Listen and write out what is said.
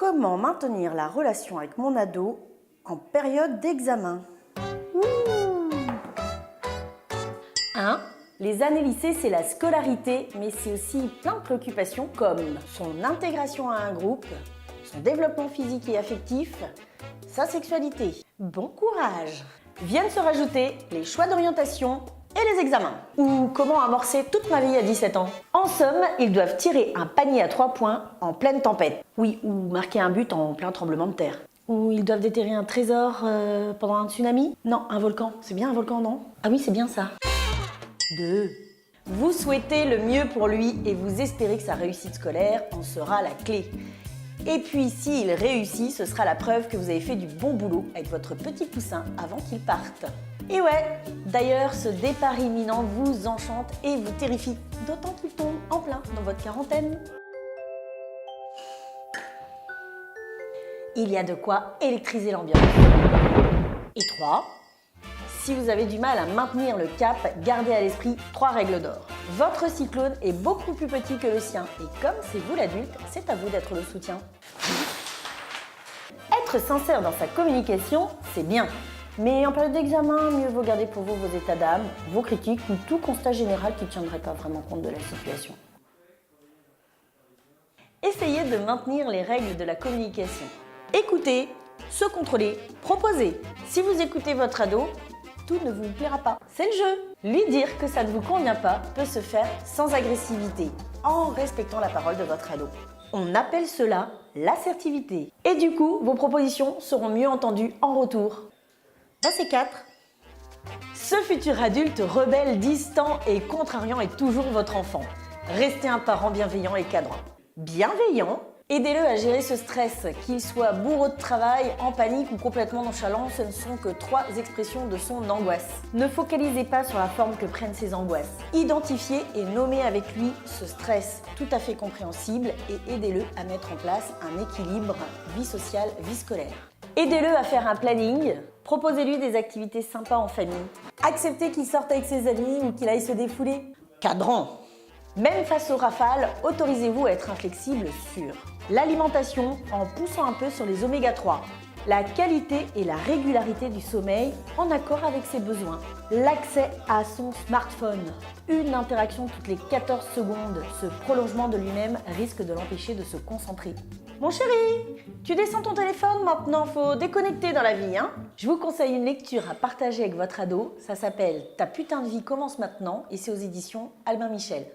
Comment maintenir la relation avec mon ado en période d'examen? 1. Les années lycée, c'est la scolarité, mais c'est aussi plein de préoccupations comme son intégration à un groupe, son développement physique et affectif, sa sexualité. Bon courage! Viennent se rajouter les choix d'orientation et les examens. Ou comment amorcer toute ma vie à 17 ans. En somme, ils doivent tirer un panier à 3 points en pleine tempête. Oui, ou marquer un but en plein tremblement de terre. Ou ils doivent déterrer un trésor pendant un tsunami. Non, un volcan. C'est bien un volcan, non? Ah oui, c'est bien ça. 2. Vous souhaitez le mieux pour lui et vous espérez que sa réussite scolaire en sera la clé. Et puis, s'il réussit, ce sera la preuve que vous avez fait du bon boulot avec votre petit poussin avant qu'il parte. Et ouais, d'ailleurs, ce départ imminent vous enchante et vous terrifie, d'autant qu'il tombe en plein dans votre quarantaine. Il y a de quoi électriser l'ambiance. Et 3. Si vous avez du mal à maintenir le cap, gardez à l'esprit 3 règles d'or. Votre cyclone est beaucoup plus petit que le sien et comme c'est vous l'adulte, c'est à vous d'être le soutien. Être sincère dans sa communication, c'est bien. Mais en période d'examen, mieux vaut garder pour vous vos états d'âme, vos critiques ou tout constat général qui ne tiendrait pas vraiment compte de la situation. Essayez de maintenir les règles de la communication. Écoutez, se contrôler, proposer. Si vous écoutez votre ado, tout ne vous plaira pas. C'est le jeu. Lui dire que ça ne vous convient pas peut se faire sans agressivité, en respectant la parole de votre ado. On appelle cela l'assertivité. Et du coup, vos propositions seront mieux entendues en retour. C'est 4. Ce futur adulte rebelle, distant et contrariant est toujours votre enfant. Restez un parent bienveillant et cadrant. Bienveillant, aidez-le à gérer ce stress, qu'il soit bourreau de travail, en panique ou complètement nonchalant, ce ne sont que 3 expressions de son angoisse. Ne focalisez pas sur la forme que prennent ses angoisses. Identifiez et nommez avec lui ce stress tout à fait compréhensible et aidez-le à mettre en place un équilibre vie sociale, vie scolaire. Aidez-le à faire un planning, proposez-lui des activités sympas en famille. Acceptez qu'il sorte avec ses amis ou qu'il aille se défouler. Cadrant. Même face aux rafales, autorisez-vous à être inflexible sur l'alimentation en poussant un peu sur les oméga 3, la qualité et la régularité du sommeil en accord avec ses besoins, l'accès à son smartphone, une interaction toutes les 14 secondes, ce prolongement de lui-même risque de l'empêcher de se concentrer. Mon chéri, tu descends ton téléphone maintenant, faut déconnecter dans la vie, hein? Je vous conseille une lecture à partager avec votre ado, ça s'appelle Ta putain de vie commence maintenant et c'est aux éditions Albin Michel.